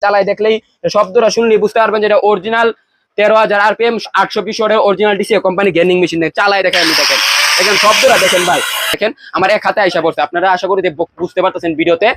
চালাই দেখলেই শব্দটা শুনলেই বুঝতে পারবেন যে এটা অরিজিনাল 13,000 RPM 820 ওয়াটের original DC company gaming machine. চালাই দেখেন, আমি দেখেন শব্দটা দেখেন ভাই, দেখেন আমার এক হাতে আইসা পড়ছে। আপনারা আশা করি বুঝতে পারতেছেন ভিডিওতে।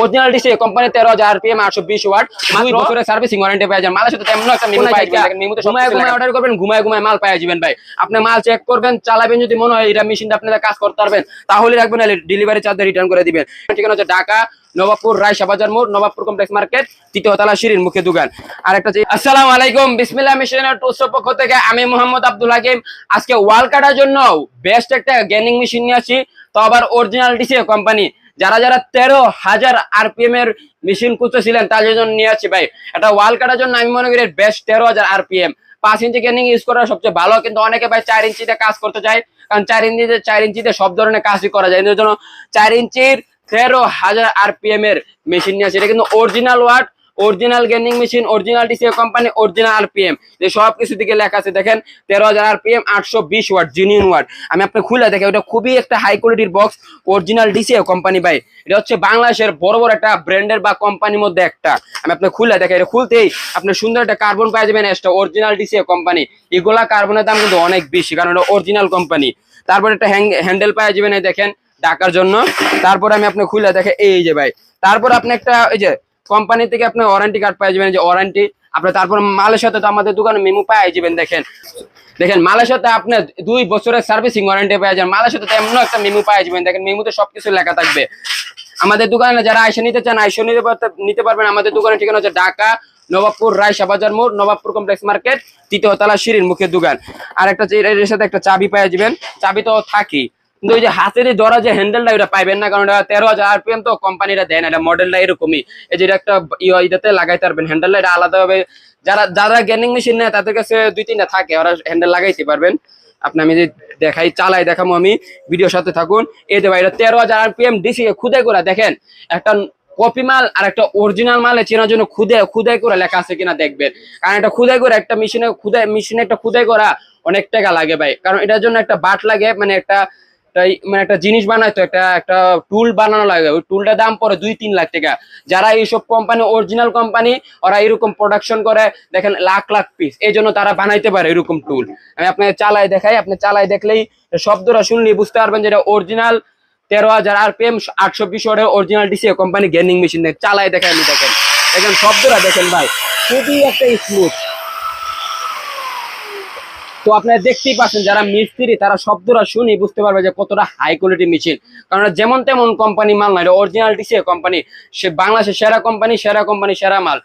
Original DC company 13,000 RPM 820 watt, 2 বছরের সার্ভিসিং ওয়ারেন্টি পেয়ে যাবেন। মালের সাথে তেমন একটা মেনু পাই যাবেন। মেনুতে ঘুমায় অর্ডার করবেন, ঘুমায় মাল পাই যাবেন ভাই। আপনি মাল চেক করবেন, চালাবেন, যদি মনে হয় এটা মেশিনটা আপনারা কাজ করতে পারবেন তাহলে রাখবেন, ডেলিভারি চার্জ রিটার্ন করে দিবেন। ঠিকানা হচ্ছে ঢাকা নবাবপুর রায়শা বাজার মোড়, নবাবপুর কমপ্লেক্স মার্কেট, 3য় তলা, সিঁড়ির মুখে দোকান। আর একটা আসসালামু আলাইকুম, বিসমিল্লাহ মেশিনের টুলসের পক্ষ থেকে আমি মোহাম্মদ আব্দুল হাকিম। আজকে ওয়াল কাটার জন্য বেস্ট একটা গেমিং মেশিন নিয়ে আসি, তো আবার অরিজিনাল ডিসি কোম্পানি। যারা 13,000 RPM এর মেশিন খুঁজতেছিলেন তাদের জন্য নিয়ে আসছি ভাই। এটা ওয়াল কাটার জন্য আমি মনে করি বেস্ট 13,000 RPM 5 ইঞ্চি গেমিং ইউজ করা সবচেয়ে ভালো। কিন্তু অনেকে ভাই 4 ইঞ্চিতে কাজ করতে চায়, কারণ 4 ইঞ্চিতে সব ধরনের কাজই করা যায়। এর জন্য 4 ইঞ্চির 13,000 RPM এর মেশিন নিয়ে আসে। এটা কিন্তু original watt, original gaming machine, original DC company, original RPM, যে সব কিছু দিকে লেখা আছে। দেখেন 13,000 RPM 820 ওয়াট, জেনুইন ওয়াট। আমি আপনি খুলে দেখেন, ওটা খুবই একটা হাই কোয়ালিটির বক্স, অরিজিনাল ডিসি কোম্পানি ভাই। এটা হচ্ছে বাংলাদেশের বড় বড় একটা ব্র্যান্ডের বা কোম্পানির মধ্যে একটা। আমি আপনি খুলে দেখেন, এটা খুলতেই আপনি সুন্দর একটা কার্বন পাই যাবেন, একটা অরিজিনাল ডিসি কোম্পানি। এগুলা কার্বনের দাম কিন্তু অনেক বেশি, কারণ এটা অরিজিনাল কোম্পানি। তারপর একটা হ্যান্ডেল পাই যাবেন, এই দেখেন ঢাকার জন্য। তারপর আমি আপনি খুলে দেখে এই যে ভাই, তারপর আপনি একটা এই যে কোম্পানি থেকে আপনি ওয়ারেন্টি কার্ড পাই যাবেন, যে ওয়ারেন্টি আপনি। তারপর মালের সাথে তো আমাদের দোকানে মেমু পাই যাবেন। দেখেন মালের সাথে আপনি 2 বছরের সার্ভিসিং ওয়ারেন্টি পেয়ে যাবেন। মালের সাথে তেমন একটা মেমু পাই যাবেন। দেখেন মেমুতে সবকিছু লেখা থাকবে। আমাদের দোকানে যারা আইসা নিতে চান আইসা নিতে পারবেন। আমাদের দোকানের ঠিকানা হচ্ছে ঢাকা নবাবপুর রায়শা বাজার মোড়, নবাবপুর কমপ্লেক্স মার্কেট, 3য় তলা, সিঁড়ির মুখে দোকান। আর একটা এর সাথে একটা চাবি পেয়ে যাবেন। চাবি তো থাকি, কিন্তু ওই যে হাতের ধরা যে হ্যান্ডেলটা ওটা পাইবেন না, কারণ এটা 13,000 RPM তো কোম্পানিটা দেয় না। এটা মডেলটা এরকমই, এই যে একটা ইটাতে লাগাইতে পারবেন হ্যান্ডেলটা। এটা আলাদাভাবে যারা গেমিং মেশিন নেয় তাদের কাছে 2-3টা থাকে, ওরা হ্যান্ডেল লাগাইতে পারবেন। আপনি আমি যে দেখাই, চালাই দেখাবো আমি, ভিডিওর সাথে থাকুন। এই যে ভাই, এটা 13,000 RPM ডিসি খুদাই করা। দেখেন একটা কপি মাল আর একটা অরিজিনাল মালে চেনার জন্য খুদাই করে লেখা আছে কিনা দেখবেন। কারণ এটা খুদাই করে একটা মেশিনে একটা খুদাই করা অনেক টাকা লাগে ভাই। কারণ এটার জন্য একটা বাট লাগে, মানে একটা জিনিস বানায়, তো একটা টুল বানানো লাগে। ওই টুলটার দাম পড়ে 2-3 লাখ টাকা। যারা এইসব কোম্পানি, অরিজিনাল কোম্পানি, ওরা এরকম প্রোডাকশন করে, দেখেন লাখ লাখ পিস, এই জন্য তারা বানাইতে পারে এরকম টুল। আমি আপনাকে চালাই দেখাই, আপনি চালাই দেখলেই শব্দটা শুনলেই বুঝতে পারবেন যে এটা অরিজিনাল 13,000 RPM 820 ওয়াটের original DC company gaming machine. চালাই দেখাই, আমি দেখেন শব্দটা দেখেন ভাই, খুবই একটা স্মুথ। তো আপনারা দেখতেই পাচ্ছেন, যারা মিস্ত্রি তারা শব্দটা শুনি বুঝতে পারবে যে কতটা হাই কোয়ালিটি মেশিন। কারণ যেমন তেমন কোম্পানি মাল নয়, অরিজিনাল ডিসি কোম্পানি, সে বাংলাদেশের সেরা কোম্পানি, সেরা মাল।